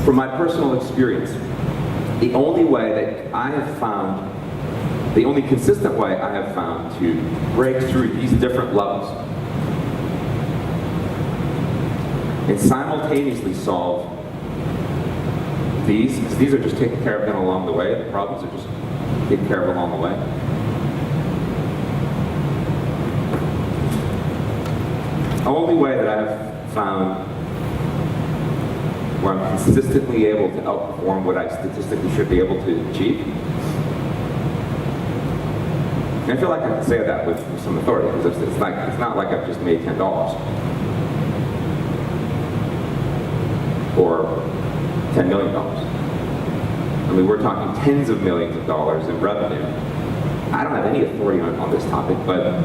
From my personal experience, the only way that I have found, the only consistent way I have found to break through these different levels and simultaneously solve these, because these are just taken care of them along the way, the problems are just taken care of along the way. The only way that I've found where I'm consistently able to outperform what I statistically should be able to achieve. And I feel like I can say that with some authority, because it's not like I've just made $10 or $10 million. I mean, we're talking tens of millions of dollars in revenue. I don't have any authority on this topic, but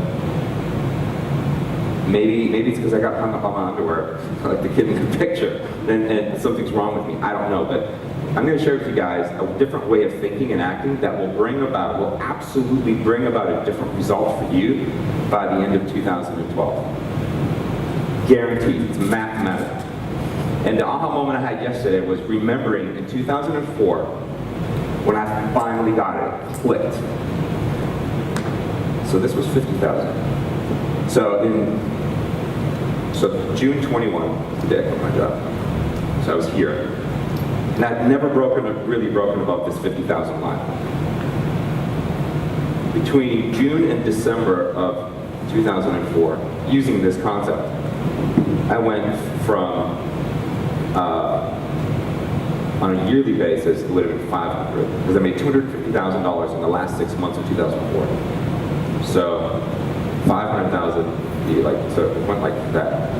maybe it's because I got hung up on my underwear, like the kid in the picture, and something's wrong with me. I don't know, but I'm going to share with you guys a different way of thinking and acting that will absolutely bring about a different result for you by the end of 2012. Guaranteed. It's mathematical. And the aha moment I had yesterday was remembering in 2004 when I finally got it, clicked. So this was 50,000. So June 21, today I quit my job. So I was here. And I'd never really broken above this 50,000 line. Between June and December of 2004, using this concept, I went from, on a yearly basis, it would have been 500, because I made $250,000 in the last 6 months of 2004. So 500,000. So it went like that.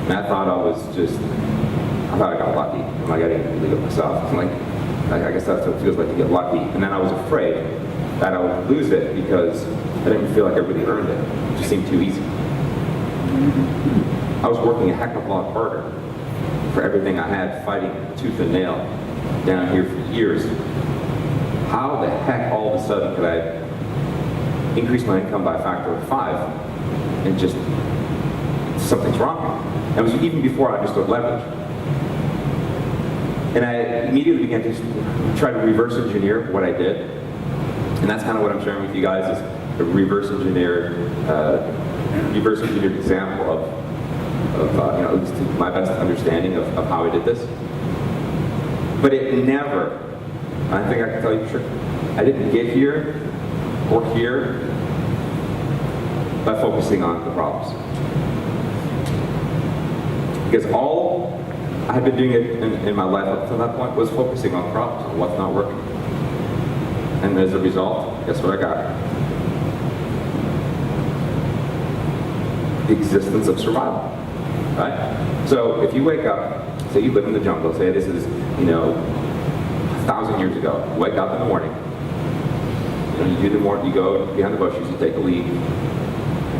And I thought I got lucky. I'm like, I didn't believe it myself. I'm like, I guess that's what it feels like to get lucky. And then I was afraid that I would lose it because I didn't feel like I really earned it. It just seemed too easy. I was working a heck of a lot harder for everything I had, fighting tooth and nail down here for years. How the heck all of a sudden could I increase my income by a factor of 5 and just, something's wrong. That was even before I understood leverage. And I immediately began to try to reverse engineer what I did. And that's kind of what I'm sharing with you guys, is a reverse engineered example of at least to my best understanding of how I did this. But it never, I think I can tell you for sure, I didn't get here or here by focusing on the problems. Because all I had been doing in my life up to that point was focusing on problems, on what's not working. And as a result, guess what I got? The existence of survival, right? So if you wake up, say you live in the jungle, say this is, 1,000 years ago, you wake up in the morning, you go behind the bushes, you take a leak,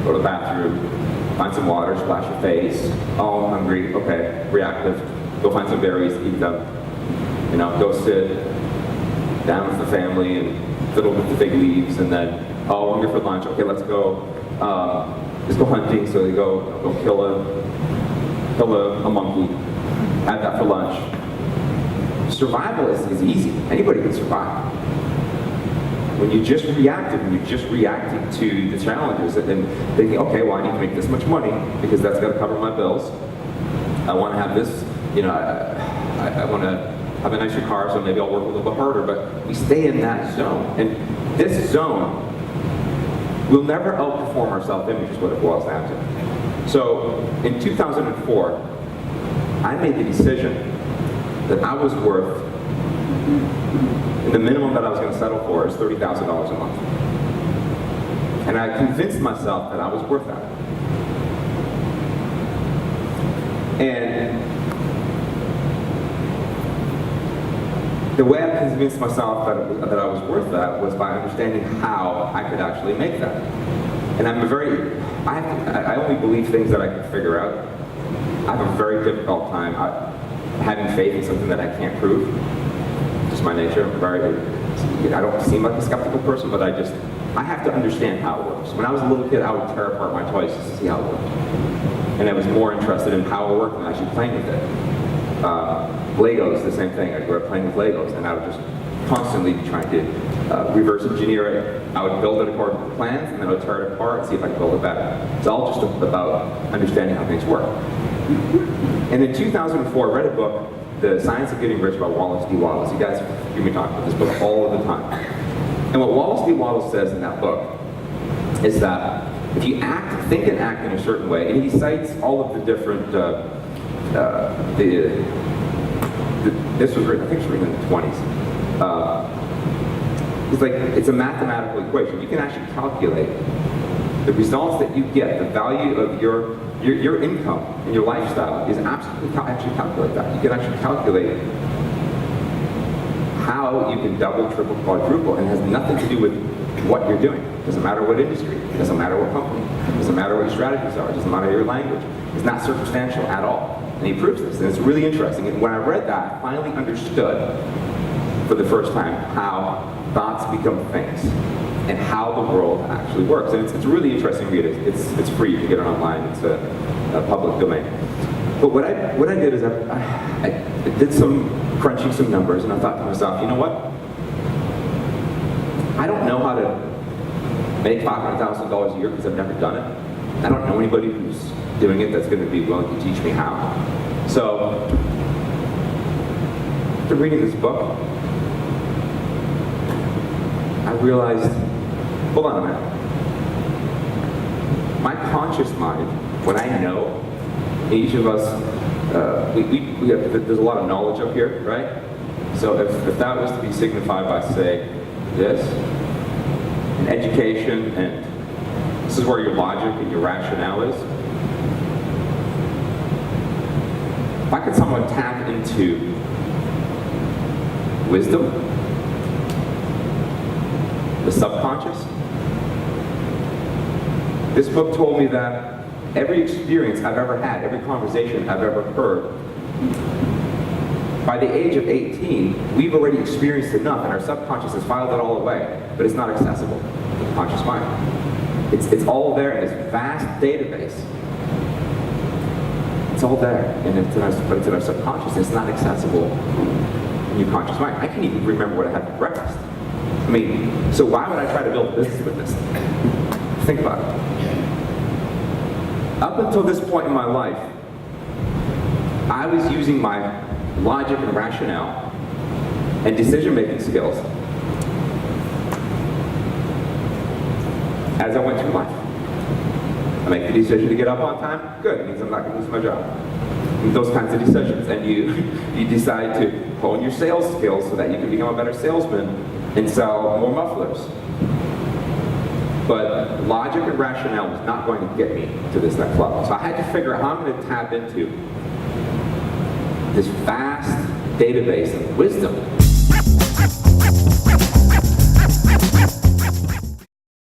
go to the bathroom, find some water, splash your face, oh, I'm hungry, okay, reactive, go find some berries, eat them, go sit down with the family and fiddle with the fig leaves, and then, oh, hungry for lunch, okay, let's go hunting, so they go kill a monkey, have that for lunch. Survival is easy, anybody can survive. When you just reacted, to the challenges and then thinking, okay, well, I need to make this much money because that's got to cover my bills. I want to have this, I want to have a nicer car, so maybe I'll work a little bit harder, but we stay in that zone. And this zone, we'll never outperform our self-image is what it boils down to. So in 2004, I made the decision that I was worth, and the minimum that I was going to settle for is $30,000 a month. And I convinced myself that I was worth that. And the way I convinced myself that I was worth that was by understanding how I could actually make that. And I only believe things that I can figure out. I have a very difficult time having faith in something that I can't prove. Just my nature. I don't seem like a skeptical person, but I have to understand how it works. When I was a little kid, I would tear apart my toys just to see how it worked. And I was more interested in how it worked than actually playing with it. Legos, the same thing. I grew up playing with Legos, and I would just constantly be trying to reverse engineer it. I would build it according to plans, and then I would tear it apart and see if I could build it better. It's all just about understanding how things work. And in 2004, I read a book, The Science of Getting Rich by Wallace D. Wattles. You guys hear me talk about this book all of the time. And what Wallace D. Wattles says in that book is that if you think and act in a certain way, and he cites all of the different, this was written, I think it was written in the 20s. It's like, it's a mathematical equation. You can actually calculate the results that you get, the value of your income and your lifestyle is absolutely, actually calculate that. You can actually calculate how you can double, triple, quadruple, and it has nothing to do with what you're doing. It doesn't matter what industry, it doesn't matter what company, it doesn't matter what your strategies are, it doesn't matter your language. It's not circumstantial at all. And he proves this, and it's really interesting. And when I read that, I finally understood for the first time how thoughts become things and how the world actually works. And it's a really interesting read. It's free, you can get it online, it's a public domain. But what I did is I did some crunching some numbers, and I thought to myself, you know what? I don't know how to make $500,000 a year because I've never done it. I don't know anybody who's doing it that's going to be willing to teach me how. So, after reading this book, I realized, hold on a minute. My conscious mind, when I know, each of us, there's a lot of knowledge up here, right? So if that was to be signified by, say, this, and education, and this is where your logic and your rationale is. If I could someone tap into wisdom, the subconscious, this book told me that every experience I've ever had, every conversation I've ever heard, by the age of 18, we've already experienced enough, and our subconscious has filed it all away, but it's not accessible to the conscious mind. It's all there in this vast database. It's all there, and but it's in our subconscious. It's not accessible in your conscious mind. I can't even remember what I had for breakfast. I mean, so why would I try to build a business with this? Think about it. Up until this point in my life, I was using my logic and rationale and decision-making skills as I went through life. I make the decision to get up on time, good, it means I'm not going to lose my job. And those kinds of decisions. And you decide to hone your sales skills so that you can become a better salesman and sell more mufflers. But logic and rationale was not going to get me to this next level. So I had to figure out how I'm going to tap into this vast database of wisdom.